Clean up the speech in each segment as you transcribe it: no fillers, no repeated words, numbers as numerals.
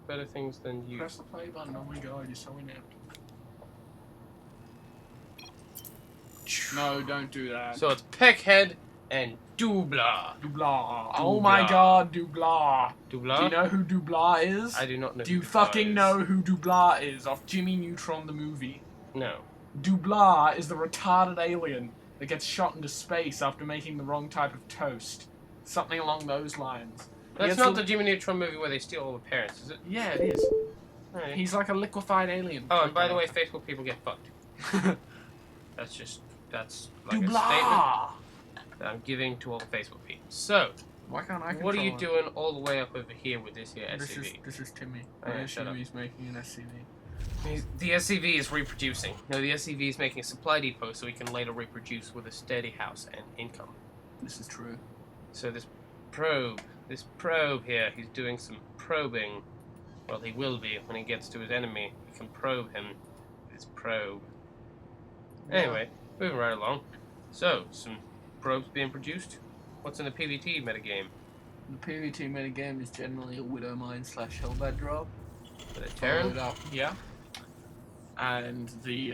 better things than you. Press the play button. Oh my god, you're so inept. No, don't do that. So it's Peckhead and Doobla. Doobla. Oh my god, Doobla. Doobla? Do you know who Doobla is? I do not know. Do you fucking know who Doobla is off Jimmy Neutron the movie? No. Doobla is the retarded alien that gets shot into space after making the wrong type of toast. Something along those lines. That's not the Jimmy Neutron movie where they steal all the parents, is it? Yeah, it is. Right. He's like a liquefied alien. Oh, and by the way, Facebook people get fucked. That's like Doobla! a statement that I'm giving to all the Facebook people. So, why can't I what are you control it? doing all the way up over here with this here SCV? This is Timmy. Oh, yeah, The shut up. SCV's making an SCV. The SCV is reproducing. No, the SCV is making a supply depot so we can later reproduce with a steady house and income. This is true. So this probe here, he's doing some probing. Well, he will be when he gets to his enemy. He can probe him with his probe. Anyway, moving right along. So, some probes being produced. What's in the PvT metagame? The PvT metagame is generally a Widow Mine / Hellbat drop. With a Terran? Followed up here. And the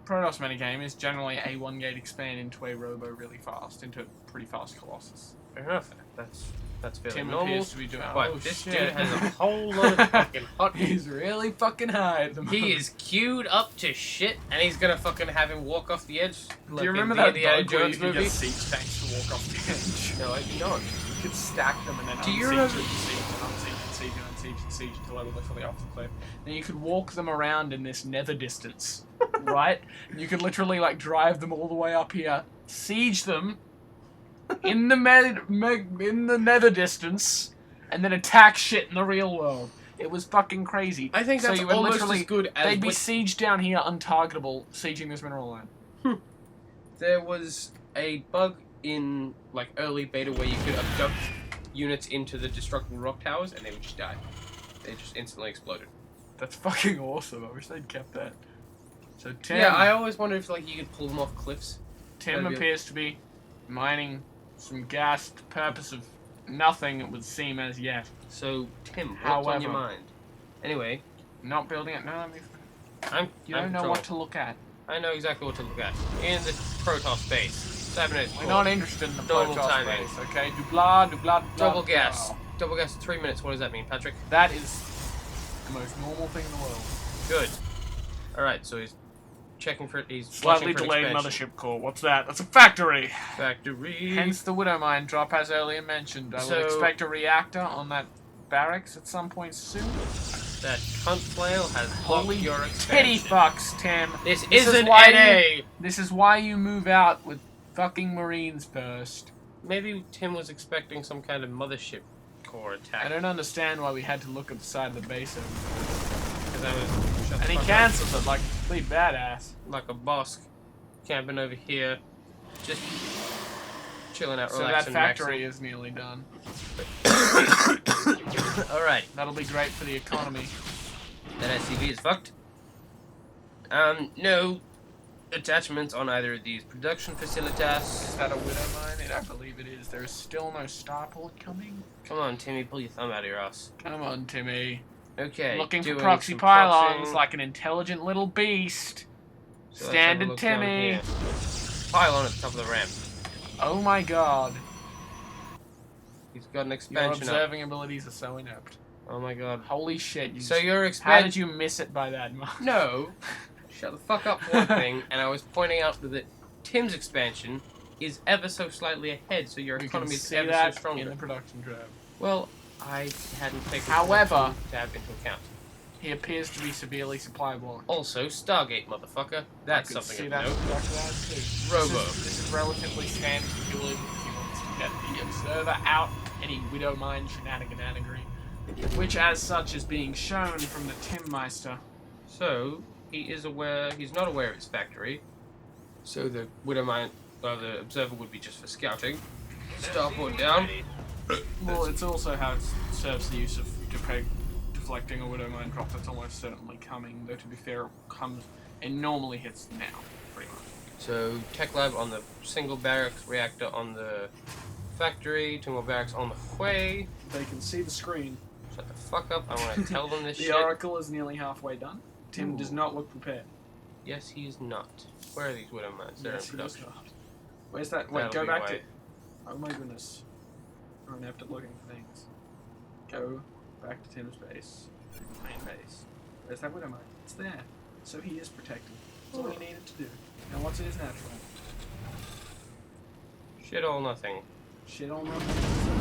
Protoss metagame is generally a 1-gate expand into a Robo really fast, into a pretty fast Colossus. Fair enough. That's fairly Tim normal. appears to be doing. But Oh this shit! dude has a whole lot of fucking hot. He's really fucking high at the moment. He is queued up to shit, and he's gonna fucking have him walk off the edge. Do you remember that Indiana bug where you Jones could movie? get siege tanks to walk off the edge? No, I do not. You could stack them and then Do you unsiege remember- and siege and unsiege and siege and unsiege and siege until they were literally off the cliff. Then you could walk them around in this nether distance, right? And you could literally like drive them all the way up here, siege them in the in the nether distance, and then attack shit in the real world. It was fucking crazy. I think that's you would almost literally, as good as they'd be what- sieged down here, untargetable, sieging this mineral line. There was a bug in like early beta where you could abduct units into the destructible rock towers and they would just die. They just instantly exploded. That's fucking awesome. I wish they'd kept that. So Tim, Yeah, I always wondered if like you could pull them off cliffs. Tim that'd be- appears to be mining some gas to the purpose of nothing, it would seem as yet. So Tim, what's on However- your mind? Anyway, Not building it. No, you I'm don't know control. what to look at. I know exactly what to look at. In the Protoss base, cybernetics We're core, not interested in the Double Protoss timing. base, okay? Doobla, doobla, doobla. double doobla. gas. Double gas in 3 minutes. What does that mean, Patrick? That is the most normal thing in the world. Good. Alright, so he's checking for... He's Slightly watching for delayed expansion. mothership core. What's that? That's a factory. Factory. Hence the Widow Mine drop, as earlier mentioned. I So- will expect a reactor on that barracks at some point soon. That cunt flail has Holy blocked your titty expansion. fucks, Tim. This This is isn't why NA! This is why you move out with fucking Marines first. Maybe Tim was expecting some kind of mothership core attack. I don't understand why we had to look at the side of the base over there. Because I was... shut the And he fuck up. cancels it like a complete badass. Like a boss camping over here. Just chilling out, So that relaxing, factory is nearly done. Alright. That'll be great for the economy. That SCV is fucked. No attachments on either of these production facilities. Is that a Widow Mine? I believe it is. There is still no starport coming. Come on, Timmy, pull your thumb out of your ass. Come on, Timmy. Okay. Looking for doing proxy some pylons proxying. like an intelligent little beast. So let's have a Standard look down Timmy. here. Pylon at the top of the ramp. Oh my god. He's got an Your expansion up. observing abilities are so inept. Oh my god. Holy shit. You So your How expansion... did you miss it by that much? No. Shut the fuck up for one thing, and I was pointing out that Tim's expansion is ever so slightly ahead, so your You can economy is see ever so that stronger. in the production drive. Well, I hadn't taken However- to have into account. He appears to be severely supply blocked. Also, Stargate, motherfucker. That's I could something see of that in note. the production drive too. Robo. This is relatively standard purely because he wants to get the observer out any Widow Mine shenaniganaggery, which as such is being shown from the Timmeister. So, he is aware, he's not aware of his factory. So the Widow Mine, the observer would be just for scouting. Starboard down. Well, it's also how it serves the use of deflecting a Widow Mine drop that's almost certainly coming, though to be fair, it normally hits now, pretty much. So, Tech Lab on the single barracks, reactor on the factory, two more barracks on the way. They can see the screen. Shut the fuck up. I want to tell them this The shit. Oracle is nearly halfway done. Tim Ooh. does not look prepared. Yes, he's not. Where are these widow mines? They're Yes, in he does production. not. Where's that? Wait, That'll go be back why. to... Oh my goodness. I'm gonna have to look into things. Go back to Tim's base. Main base. Where's that widow mine? It's there. So he is protected. That's all he needed to do. Now what's his natural? Shit all nothing. Shit on them.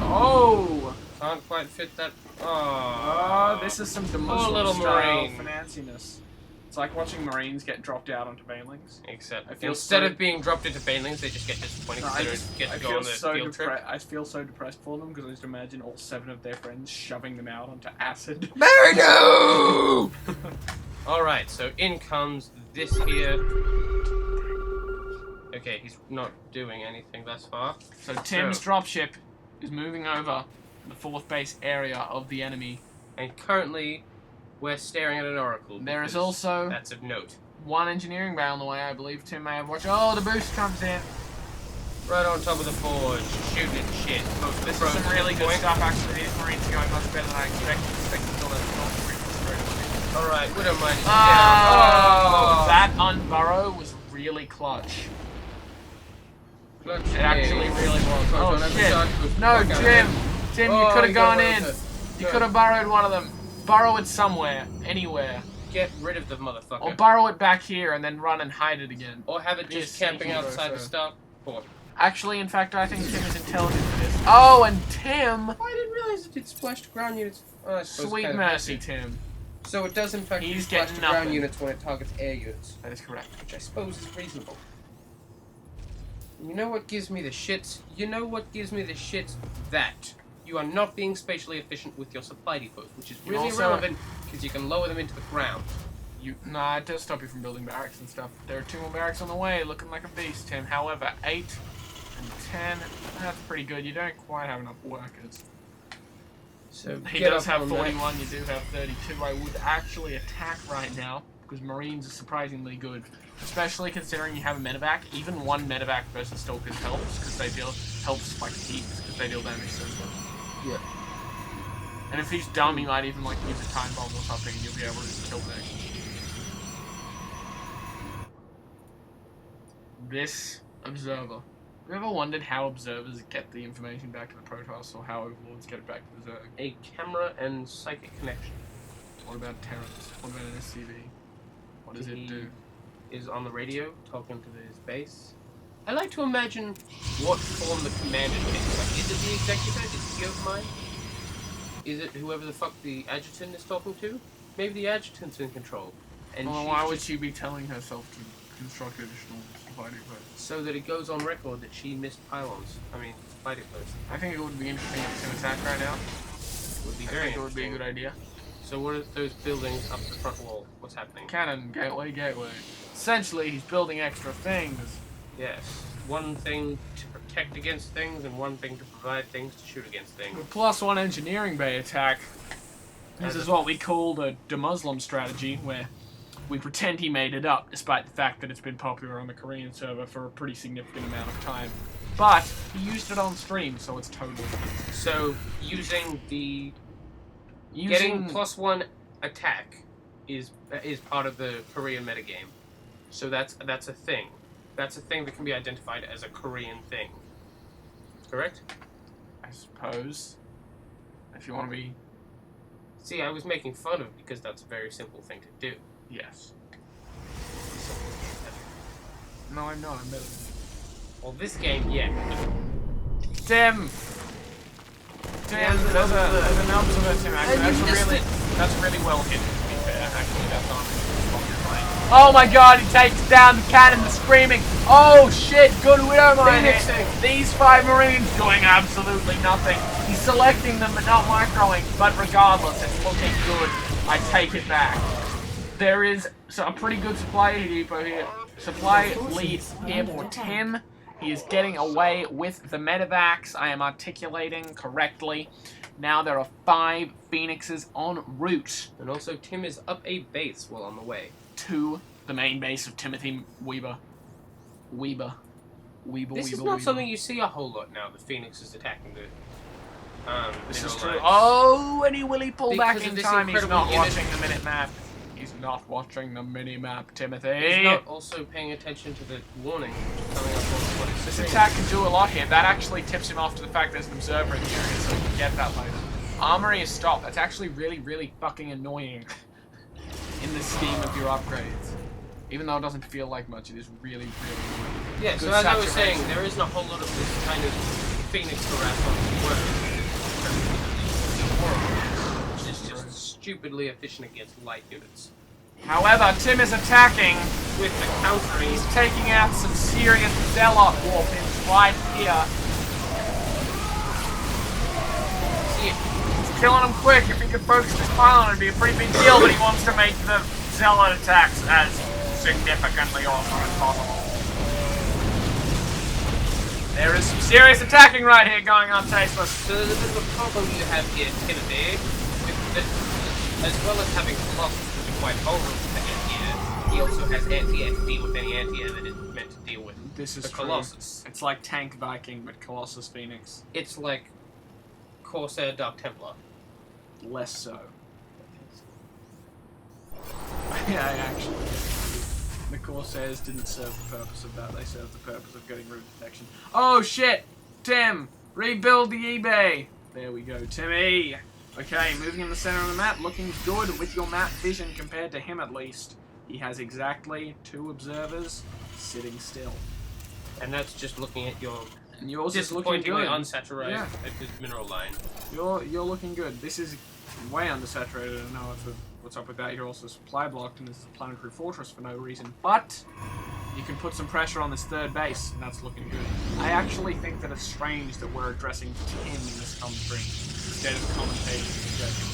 Oh! Can't quite fit that. Oh, Oh, this is some little Muslim style marine. financiness. It's like watching Marines get dropped out onto banelings. Except I feel instead so- of being dropped into banelings, they just get disappointed No, because they don't get to go on the field trip. I feel so depressed for them because I just imagine all 7 of their friends shoving them out onto acid. Mary, no! Alright, so in comes this here. Okay, he's not doing anything thus far. So Tim's dropship is moving over the 4th base area of the enemy. And currently, we're staring at an oracle. There is because also that's of note. 1 engineering bay on the way, I believe. Tim may have watched. Oh, the boost comes in. Right on top of the forge, shooting at shit. This is some really good stuff, actually. These Marines are going much better than I expected. Alright, we don't mind. Oh, that unburrow was really clutch. It actually really was. Oh shit! No, Tim, you could have gone in. You could have burrowed one of them. Burrow it somewhere, anywhere. Get rid of the motherfucker. Or burrow it back here and then run and hide it again. Or have it just camping outside the starport. Actually, in fact, I think Tim is intelligent for this. Oh, and Tim! I didn't realize it did splash to ground units. Oh, I suppose Sweet it kind of mercy, has to. Tim. So it does in fact He's splash getting to ground nothing. units when it targets air units. That is correct. Which I suppose is reasonable. You know what gives me the shits? You know what gives me the shits? That you are not being spatially efficient with your supply depots, which is really also- irrelevant because you can lower them into the ground. Nah, it does stop you from building barracks and stuff. There are 2 more barracks on the way, looking like a beast, Tim. However, 8 and 10, that's pretty good. You don't quite have enough workers. So He get does up have on 41, you do have 32. I would actually attack right now, because Marines are surprisingly good. Especially considering you have a medevac. Even 1 medevac versus Stalkers helps, because they helps like heaps, because they deal damage so much. Yeah. And if he's dumb, he might even like use a time bomb or something, and you'll be able to kill them. This observer. Have you ever wondered how observers get the information back to the Protoss, or how overlords get it back to the Zerg? A camera and psychic connection. What about Terrans? What about an SCV? What does it do? Is on the radio talking to his base. I like to imagine what form the commander takes. Like, is it the executor? Is it the overmind? Is it whoever the fuck the adjutant is talking to? Maybe the adjutant's in control. And Well, she's why would just- she be telling herself to construct additional supply depots? So that it goes on record that she missed pylons. I mean, supply depots. I think it would be interesting to attack right now. Would be I very think it would be a interesting. good idea. So what are those buildings up the front wall? What's happening? Cannon, gateway, gateway. Essentially, he's building extra things. Yes. One thing to protect against things, and one thing to provide things to shoot against things. With +1 engineering bay attack. This is what we call the Muslim strategy, where we pretend he made it up, despite the fact that it's been popular on the Korean server for a pretty significant amount of time. But he used it on stream, so it's totally. So getting +1 attack is part of the Korean metagame. So that's a thing. That's a thing that can be identified as a Korean thing. Correct? I suppose. If you want to be. See, I was making fun of it because that's a very simple thing to do. Yes. No, I'm not. I'm better than you. Well, this game, yeah. Tim! Tim, there's an observer, Tim, actually. That's really well hidden, to be fair. Actually, that's not what you're playing. Oh my god, he takes down the cannon, the screaming. Oh shit, good widow mine. These 5 Marines doing absolutely nothing. He's selecting them but not microing. But regardless, it's looking good. I take it back. There is a pretty good supply depot here. Supply lead here for Tim. He is getting away with the medevacs. I am articulating correctly. Now there are 5 Phoenixes en route. And also, Tim is up a base while on the way. To the main base of Timothy Weber. This is not something you see a whole lot now, the Phoenix is attacking the This mineral is true. lines. Oh, and will he pull Because back of in this time? He's incredible not image. watching the minute map. He's not watching the mini map, Timothy. He's not also paying attention to the warning coming up on what it's This saying. attack can do a lot here. That actually tips him off to the fact there's an observer in the area, so he can get that later. Armory is stopped. That's actually really, really fucking annoying in the scheme of your upgrades. Even though it doesn't feel like much, it is really, really annoying. Yeah, so as I was saying, there isn't a whole lot of this kind of Phoenix harassment work. Which is just stupidly efficient against light units. However, Tim is attacking. With the countering, He's taking out some serious Zealot warpins right here. see it. He's killing them quick. If he could focus his pylon, it'd be a pretty big deal, but he wants to make the Zealot attacks as significantly awesome as possible. There is some serious attacking right here going on, Tasteless. So there's a bit of a problem you have here, Timothy. As well as having Colossus, which is quite vulnerable to anti-air, he also has anti-air to deal with any anti-air that is meant to deal with This is the true. Colossus. It's like Tank Viking, but Colossus Phoenix. It's like Corsair Dark Templar. Less so. Yeah, actually. The Corsairs didn't serve the purpose of that, they served the purpose of getting root detection. Oh shit! Tim! Rebuild the eBay! There we go, Timmy! Okay, moving in the center of the map, looking good with your map vision compared to him at least. He has exactly 2 observers sitting still. And that's just looking at your And yours is looking disappointingly good. unsaturated mineral line. You're looking good. This is way undersaturated. I don't know what's up with that. You're also supply blocked, and this is a planetary fortress for no reason. But you can put some pressure on this third base, and that's looking good. I actually think that it's strange that we're addressing Tim in this commentary instead of commentating suggesting.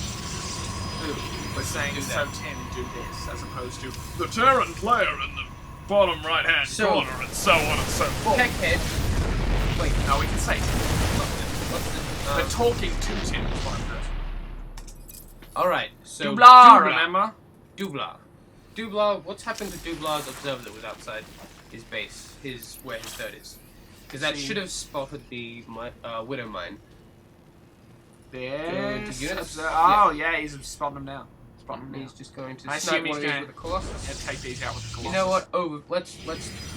We're saying so Tim do this as opposed to the Terran player in the bottom right hand corner and so on and so forth. Peckhead. Wait, No, we can say Tim. what's the But talking to Tim is what I'm doing. Alright, so Doobla, remember? Doobla, what's happened to Doobla's observer that was outside his base, where his third is? Because that should have spotted the Widow Mine. There's... units? Oh, yeah, he's spotting them now. Spotting them now. He's just going to I snipe assume he's one of these going with the Colossus. to take these out with the Colossus. You know what?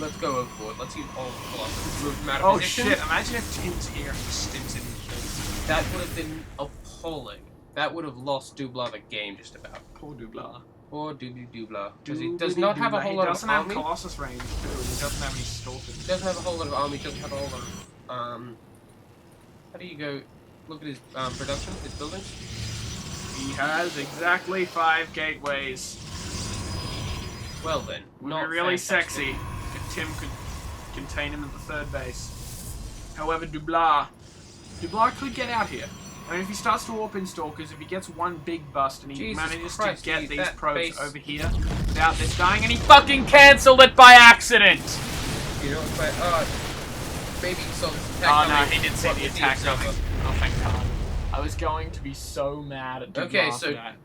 Let's go overboard. Let's use all the Colossus. Move him out of Oh position. shit, imagine if Tim's here and he stints in the face. That would have been appalling. That would have lost Doobla the game just about. Poor Doobla. Poor Doobla. Because he does not have a whole lot of He doesn't have army. Colossus range too, and he doesn't have any stalkers. He doesn't have a whole lot of army, doesn't have a whole lot of, how do you go, look at his, production, his buildings? He has exactly 5 gateways. Well then, Would not be really fantastic. sexy if Tim could contain him at the third base. However, Doobla could get out here. I mean, if he starts to warp in stalkers, if he gets one big bust and he Jesus manages Christ, to get dude, these that probes base- over here without this dying, and he fucking cancelled it by accident! You know, but, maybe so. Oh no, he did see the attack coming. Oh, thank God. I was going to be so mad at Doobla Okay, for so that.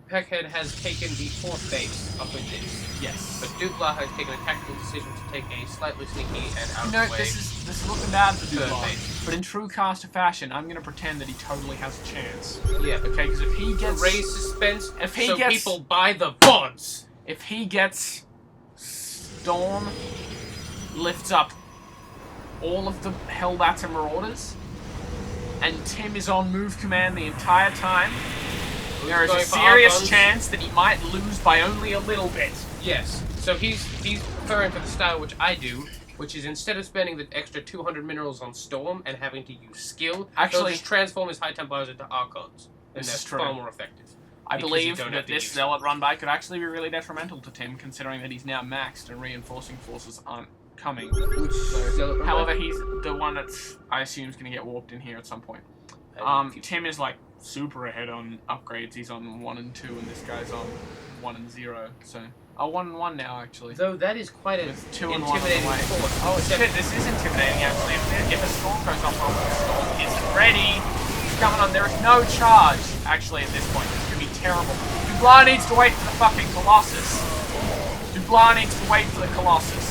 Peckhead has taken the 4th base up with this. Yes. But Doobla has taken a tactical decision to take a slightly sneaky and out You of know, the way. this is looking bad for Third Doobla. base. But in true caster fashion, I'm going to pretend that he totally has a chance. Yeah. Okay, because if he To gets... raise suspense, If he so gets- people buy the VODs. If he gets... Storm lifts up all of the Hellbats and Marauders, and Tim is on move command the entire time, there is a Going for serious Archons. chance that he might lose by only a little bit. Yes. So he's preferring for the style which I do, which is instead of spending the extra 200 minerals on Storm and having to use skill, Actually- he'll just transform his High Templars into Archons. And This is they're true. far more effective. I Because believe you don't have that to this use- Zealot run by could actually be really detrimental to Tim, considering that he's now maxed and reinforcing forces aren't coming. Which Zealot However, he's the one that's, I assume, is going to get warped in here at some point. Tim is like super ahead on upgrades. He's on 1 and 2, and this guy's on 1 and 0. So, 1 and 1 now actually. Though that is quite an With 2 and 1 on the intimidating way. force. Oh shit, this is intimidating actually. If a storm goes off, the storm isn't ready. He's coming on. There is no charge actually at this point. This is gonna be terrible. Doobla needs to wait for the fucking Colossus. Doobla needs to wait for the Colossus.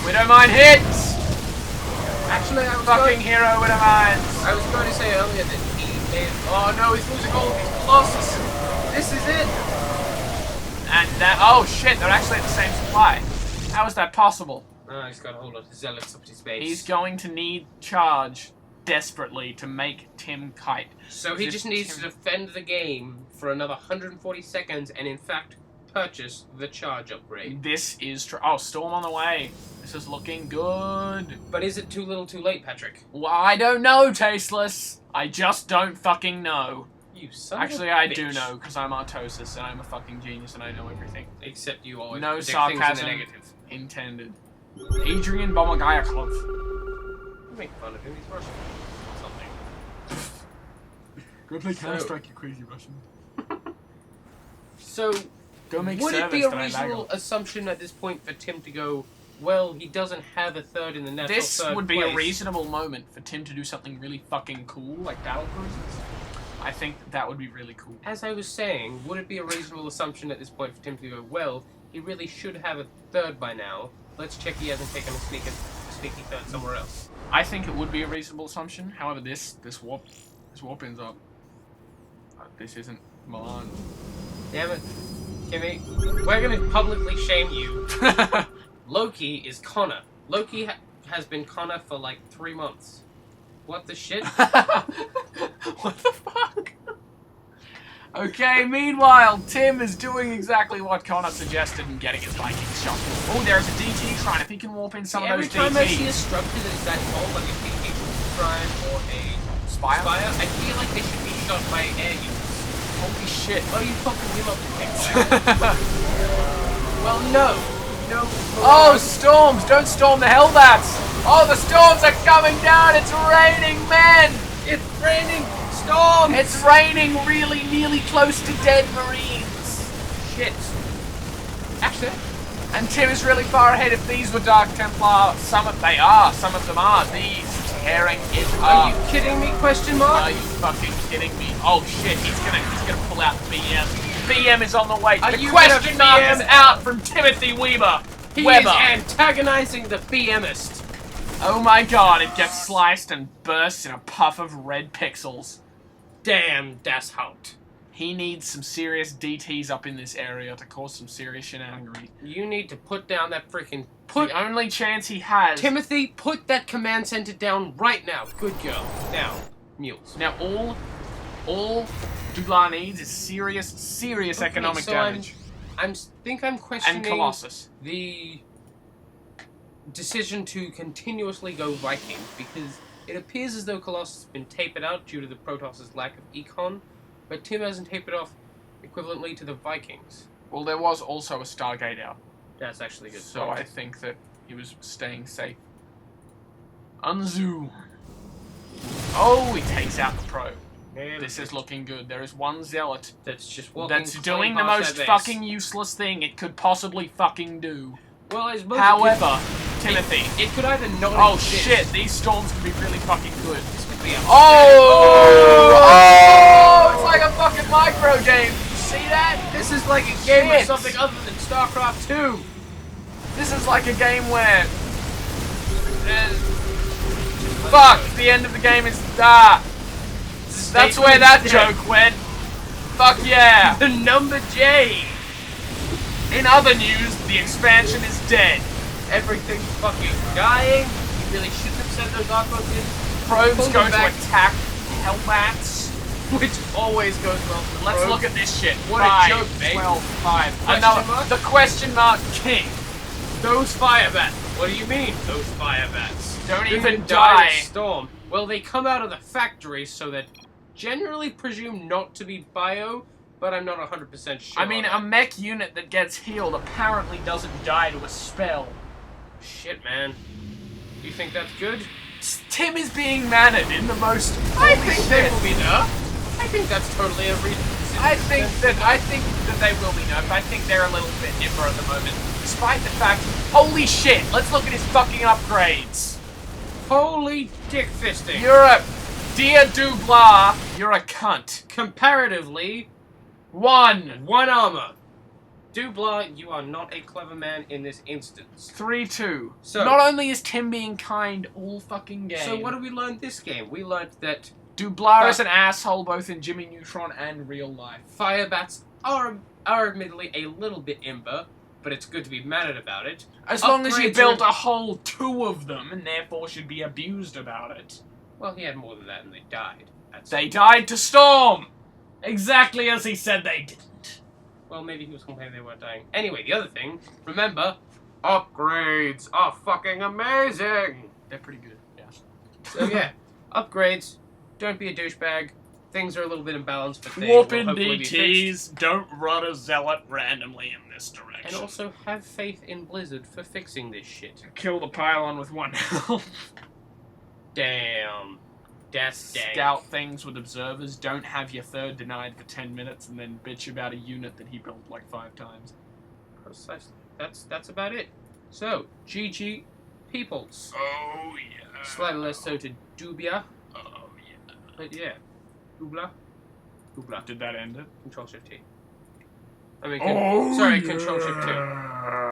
Widowmine hits! Actually, I was Fucking hero with a mind. I was going to say earlier that he is... Oh no, he's losing all of his Colossus. This is it. And that... Oh shit, they're actually at the same supply. How is that possible? Oh, he's got a whole lot of zealots up at his base. He's going to need charge desperately to make Tim kite. So he just needs to defend the game for another 140 seconds and in fact purchase the charge upgrade. This is true. Oh, Storm on the way. This is looking good. But is it too little too late, Patrick? Well, I don't know, Tasteless. I just don't fucking know. You son Actually, of a I bitch. do know, because I'm Artosis and I'm a fucking genius and I know everything. Except you always No predict sarcasm things in the negative. intended. Adrian Bomagayakov. You make fun of him, he's Russian. Or something. Go play So- Counter-Strike, you crazy Russian. So, Go make would it service be a that I lag reasonable on. assumption at this point for Tim to go, well, he doesn't have a third in the natural This third would be place. a reasonable moment for Tim to do something really fucking cool, like battle cruisers. I think that would be really cool. As I was saying, would it be a reasonable assumption at this point for Tim to go, well, he really should have a third by now. Let's check he hasn't taken a sneaky third somewhere else. I think it would be a reasonable assumption. However, this warp ends up. This isn't Milan. Damn it. Kimmy, we're gonna publicly shame you. Loki is Connor. Loki has been Connor for like 3 months. What the shit? What the fuck? Okay, meanwhile, Tim is doing exactly what Connor suggested and getting his Vikings shot. Oh, there's a DT shrine. If he can warp in some of Every those time I see a DTs. structure that is that tall, like a DT shrine or a Spire? I feel like they should be shot by air units. Holy shit. Oh, you fucking him up the Well, no. No. Oh, storms! Don't storm the Hellbats! Oh, the storms are coming down! It's raining, men! It's raining storms! It's raining really nearly close to dead Marines! Shit. Actually, And Tim is really far ahead. If these were Dark Templar, some of them are. These tearing it are up. you kidding me? Question mark? Are you fucking kidding me? Oh shit, he's gonna pull out the BM. BM is on the way. Are The you question gonna mark is BM? out from Timothy Weber. He Weber. is antagonizing the BMist. Oh my god, it gets sliced and bursts in a puff of red pixels. Damn, das Haupt. He needs some serious DTs up in this area to cause some serious shenanigans. You need to put down that freaking... The only chance he has... Timothy, put that command center down right now. Good girl. Now, mules. Now, all Doobla needs is serious economic so damage. I think I'm questioning And Colossus. the decision to continuously go Viking, because it appears as though Colossus has been tapered out due to the Protoss' lack of econ, but Tim hasn't tapered off equivalently to the Vikings. Well, there was also a Stargate out, That's actually good. so I think that he was staying safe. Unzoom. Oh, he takes out the probe. This is looking good. There is one zealot That's just walking that's doing the past most that base. fucking useless thing it could possibly fucking do. Well, I suppose However, Timothy. it could either not Oh exist. shit, these storms can be really fucking good. This could be a Oh! It's like a fucking micro game. You see that? This is like a game of Shit. something other than StarCraft 2. This is like a game where... fuck, the end of the game is... that's where that joke went. Fuck yeah. The number J. In other news, the expansion is dead. Everything's fucking dying. You really shouldn't have sent those archons in. Probes Pull go them to back. attack Hellbats. Which always goes well for the Let's probe. look at this shit. What a 5, joke, mate. 12, 5. Question Another, mark? the question mark king. Those fire bats. What do you mean, those fire bats? Don't Didn't even of die. Storm. Well, they come out of the factory, so they're generally presumed not to be bio, but I'm not 100% sure. I mean, a mech unit that gets healed apparently doesn't die to a spell. Shit, man. You think that's good? Tim is being mannered in the most... I think they will be nerfed. I think that's totally a reasonable decision. I think that they will be nerfed. I think they're a little bit nimmer at the moment. Despite the fact... Holy shit! Let's look at his fucking upgrades. Holy dick fisting. You're a... Dear Doobla, you're a cunt. Comparatively, 1. 1 armor. Doobla, you are not a clever man in this instance. 3-2. So, not only is Tim being kind all fucking game. So what did we learn this game? We learned that Doobla is an asshole both in Jimmy Neutron and real life. fire bats are admittedly a little bit imber, but it's good to be mad about it. As long as you built a whole 2 of them, and therefore should be abused about it. Well, he had more than that, and they died. They died to storm! Exactly as he said they didn't. Well, maybe he was complaining they weren't dying. Anyway, the other thing, remember, upgrades are fucking amazing! They're pretty good, yeah. So yeah, upgrades, don't be a douchebag, things are a little bit imbalanced, but they Warping will hopefully be fixed. DTs, don't run a zealot randomly in this direction. And also, have faith in Blizzard for fixing this shit. Kill the pylon with 1 health. Damn. That's dank. Scout things with observers. Don't have your 3rd denied for 10 minutes and then bitch about a unit that he built like 5 times. Precisely. That's about it. So, GG peoples. Oh, yeah. Slightly less so to Dubia. Oh, yeah. But yeah. Doobla. Doobla. Did that end it? Control Shift T. I mean, sorry, Control Shift 2.